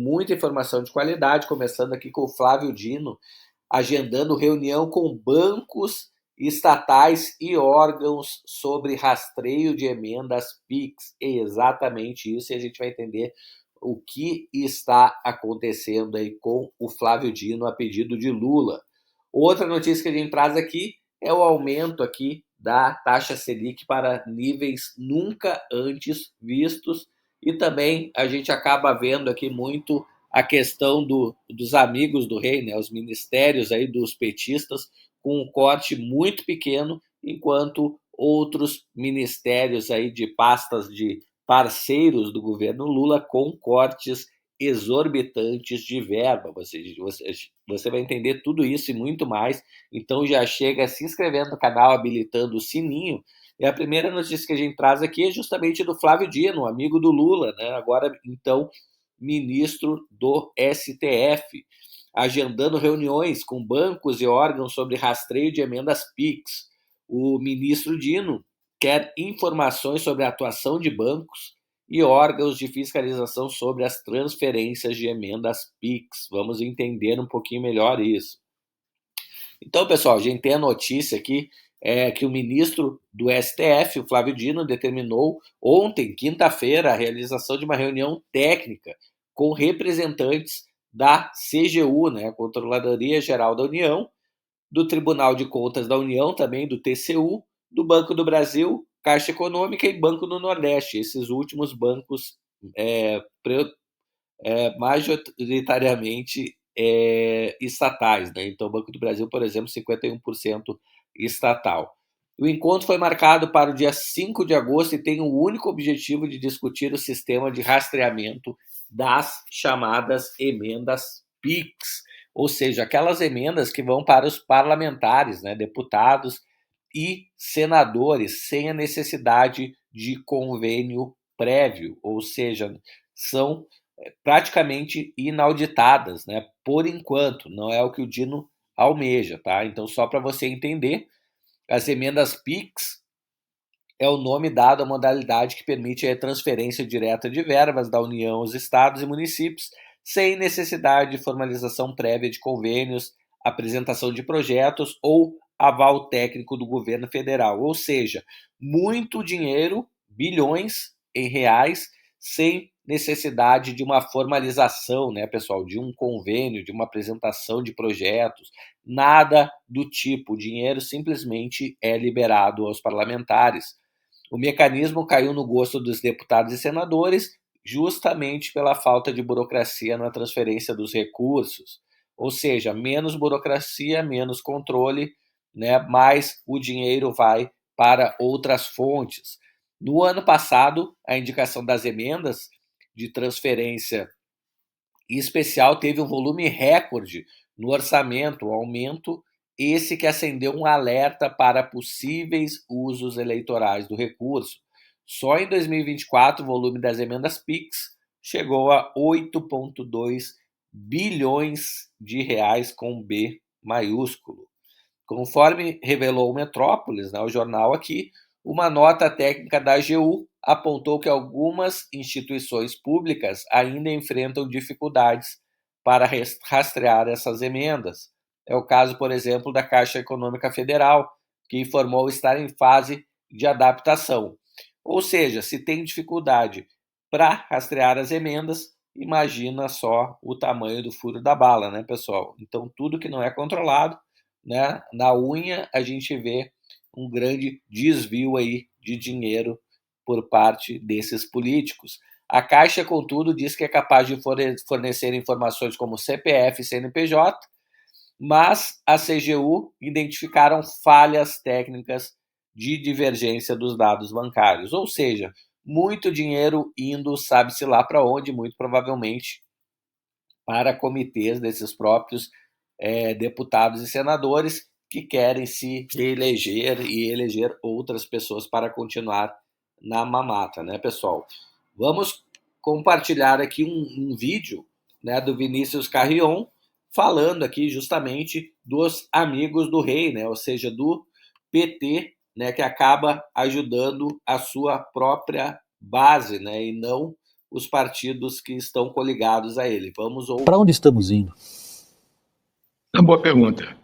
muita informação de qualidade, começando aqui com o Flávio Dino, agendando reunião com bancos estatais e órgãos sobre rastreio de emendas PIX. É exatamente isso, e a gente vai entender o que está acontecendo aí com o Flávio Dino a pedido de Lula. Outra notícia que a gente traz aqui é o aumento aqui da taxa Selic para níveis nunca antes vistos, e também a gente acaba vendo aqui muito a questão dos amigos do rei, né, os ministérios aí dos petistas com um corte muito pequeno, enquanto outros ministérios aí de pastas de parceiros do governo Lula com cortes exorbitantes de verba. Você vai entender tudo isso e muito mais. Então já chega se inscrevendo no canal, habilitando o sininho. E a primeira notícia que a gente traz aqui é justamente do Flávio Dino, amigo do Lula, né? Agora, então, ministro do STF, agendando reuniões com bancos e órgãos sobre rastreio de emendas PIX. O ministro Dino quer informações sobre a atuação de bancos e órgãos de fiscalização sobre as transferências de emendas PIX. Vamos entender um pouquinho melhor isso. Então, pessoal, a gente tem a notícia aqui que o ministro do STF, o Flávio Dino, determinou ontem, quinta-feira, a realização de uma reunião técnica com representantes da CGU, né, Controladoria Geral da União, do Tribunal de Contas da União, também do TCU, do Banco do Brasil, Caixa Econômica e Banco do Nordeste. Esses últimos bancos majoritariamente estatais, né? Então, o Banco do Brasil, por exemplo, 51% estatal. O encontro foi marcado para o dia 5 de agosto e tem o único objetivo de discutir o sistema de rastreamento das chamadas emendas PIX, ou seja, aquelas emendas que vão para os parlamentares, né, deputados e senadores, sem a necessidade de convênio prévio, ou seja, são praticamente inauditadas, né? Por enquanto, não é o que o Dino almeja, tá? Então, só para você entender, as emendas PIX é o nome dado à modalidade que permite a transferência direta de verbas da União aos estados e municípios, sem necessidade de formalização prévia de convênios, apresentação de projetos ou aval técnico do governo federal. Ou seja, muito dinheiro, bilhões em reais, sem necessidade de uma formalização, né, pessoal, de um convênio, de uma apresentação de projetos, nada do tipo. O dinheiro simplesmente é liberado aos parlamentares. O mecanismo caiu no gosto dos deputados e senadores justamente pela falta de burocracia na transferência dos recursos. Ou seja, menos burocracia, menos controle, né? Mais o dinheiro vai para outras fontes. No ano passado, a indicação das emendas de transferência especial teve um volume recorde no orçamento, um aumento esse que acendeu um alerta para possíveis usos eleitorais do recurso. Só em 2024, o volume das emendas PIX chegou a 8,2 bilhões de reais com B maiúsculo. Conforme revelou o Metrópolis, né, o jornal aqui, uma nota técnica da AGU apontou que algumas instituições públicas ainda enfrentam dificuldades para rastrear essas emendas. É o caso, por exemplo, da Caixa Econômica Federal, que informou estar em fase de adaptação. Ou seja, se tem dificuldade para rastrear as emendas, imagina só o tamanho do furo da bala, né, pessoal? Então, tudo que não é controlado, né, na unha a gente vê um grande desvio aí de dinheiro por parte desses políticos. A Caixa, contudo, diz que é capaz de fornecer informações como CPF e CNPJ, mas a CGU identificaram falhas técnicas de divergência dos dados bancários, ou seja, muito dinheiro indo sabe-se lá para onde, muito provavelmente para comitês desses próprios deputados e senadores que querem se reeleger e eleger outras pessoas para continuar na mamata, né, pessoal? Vamos compartilhar aqui um vídeo, né, do Vinícius Carrion, falando aqui justamente dos amigos do rei, né, ou seja, do PT, né, que acaba ajudando a sua própria base, né, e não os partidos que estão coligados a ele. Vamos ouvir. Para onde estamos indo? Uma boa pergunta.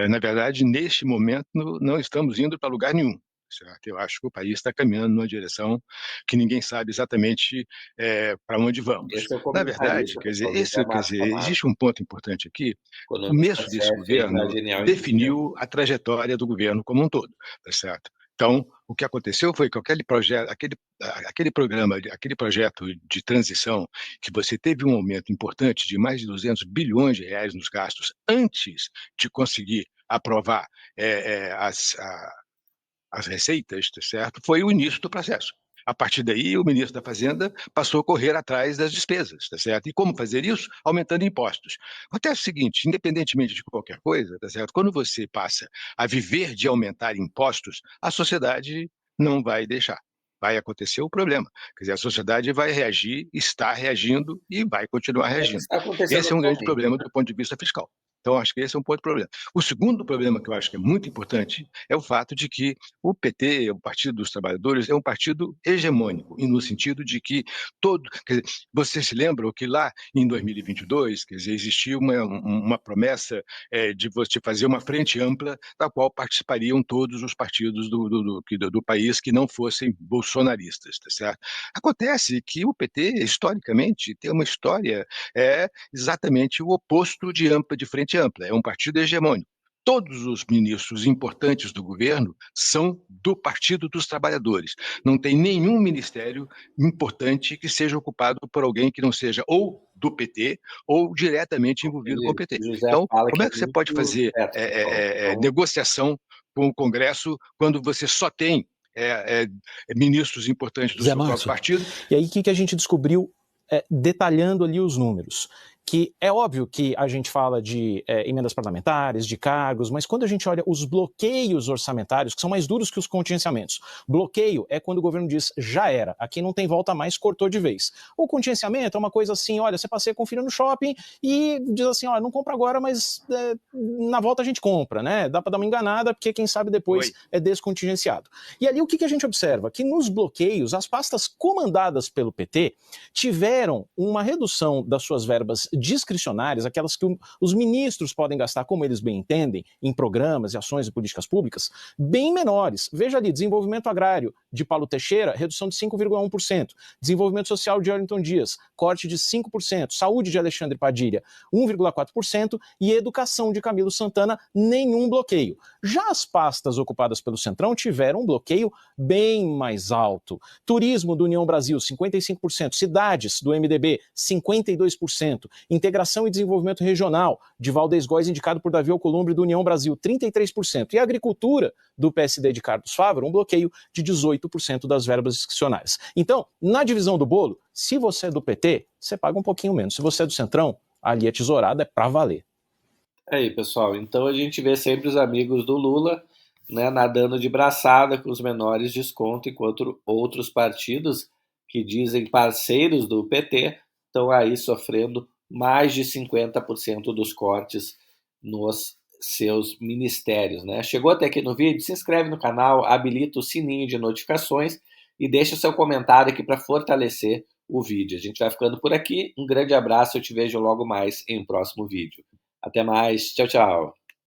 Na verdade, neste momento, não estamos indo para lugar nenhum. Certo? Eu acho que o país está caminhando numa direção que ninguém sabe exatamente para onde vamos. Esse é o Na verdade, comentarista, pessoal, José Márcio Camargo, existe um ponto importante aqui. O economista começo desse chefe aí da governo Genial Investimentos. definiu a trajetória do governo como um todo, tá certo? Então, o que aconteceu foi que aquele projeto de transição, que você teve um aumento importante de mais de 200 bilhões de reais nos gastos antes de conseguir aprovar as receitas, tá certo? Foi o início do processo. A partir daí, o ministro da Fazenda passou a correr atrás das despesas, tá certo? E como fazer isso? Aumentando impostos. Acontece o seguinte, independentemente de qualquer coisa, tá certo? Quando você passa a viver de aumentar impostos, a sociedade não vai deixar. Vai acontecer o problema. Quer dizer, a sociedade vai reagir, está reagindo e vai continuar É o que reagindo. está acontecendo Esse é um grande atualmente, problema né? do ponto de vista fiscal. Então, acho que esse é um ponto de problema. O segundo problema que eu acho que é muito importante é o fato de que o PT, o Partido dos Trabalhadores, é um partido hegemônico, e no sentido de que quer dizer, você se lembra que lá em 2022, quer dizer, existia uma promessa de você fazer uma frente ampla da qual participariam todos os partidos do país que não fossem bolsonaristas, tá certo? Acontece que o PT, historicamente, tem uma história exatamente o oposto de frente ampla, é um partido hegemônico. Todos os ministros importantes do governo são do Partido dos Trabalhadores. Não tem nenhum ministério importante que seja ocupado por alguém que não seja ou do PT ou diretamente envolvido com o PT. O José Então, fala como que é é que você pode muito fazer certo, pessoal. Então, negociação com o Congresso quando você só tem ministros importantes do Zé seu próprio Márcio, partido? e aí o que a gente descobriu detalhando ali os números? Que é óbvio que a gente fala de emendas parlamentares, de cargos, mas quando a gente olha os bloqueios orçamentários, que são mais duros que os contingenciamentos, bloqueio é quando o governo diz já era, aqui não tem volta mais, cortou de vez. O contingenciamento é uma coisa assim, olha, você passeia com o filho no shopping e diz assim, olha, não compra agora, mas na volta a gente compra, né? Dá para dar uma enganada, porque quem sabe depois é descontingenciado. E ali o que a gente observa? Que nos bloqueios, as pastas comandadas pelo PT tiveram uma redução das suas verbas discricionárias, aquelas que os ministros podem gastar como eles bem entendem, em programas e ações e políticas públicas, bem menores. Veja ali, desenvolvimento agrário de Paulo Teixeira, redução de 5,1%. Desenvolvimento social de Wellington Dias, corte de 5%. Saúde de Alexandre Padilha, 1,4%. E educação de Camilo Santana, nenhum bloqueio. Já as pastas ocupadas pelo Centrão tiveram um bloqueio bem mais alto. Turismo do União Brasil, 55%. Cidades do MDB, 52%. Integração e Desenvolvimento Regional, de Valdez Góes, indicado por Davi Alcolumbre, do União Brasil, 33%. E Agricultura, do PSD de Carlos Fávaro, um bloqueio de 18% das verbas discricionárias. Então, na divisão do bolo, se você é do PT, você paga um pouquinho menos. Se você é do Centrão, ali a tesourada é pra valer. aí, pessoal, então a gente vê sempre os amigos do Lula, né, nadando de braçada com os menores descontos, enquanto outros partidos que dizem parceiros do PT estão aí sofrendo mais de 50% dos cortes nos seus ministérios, né? Chegou até aqui no vídeo? Se inscreve no canal, habilita o sininho de notificações e deixa o seu comentário aqui para fortalecer o vídeo. A gente vai ficando por aqui. Um grande abraço, eu te vejo logo mais em um próximo vídeo. Até mais, tchau, tchau.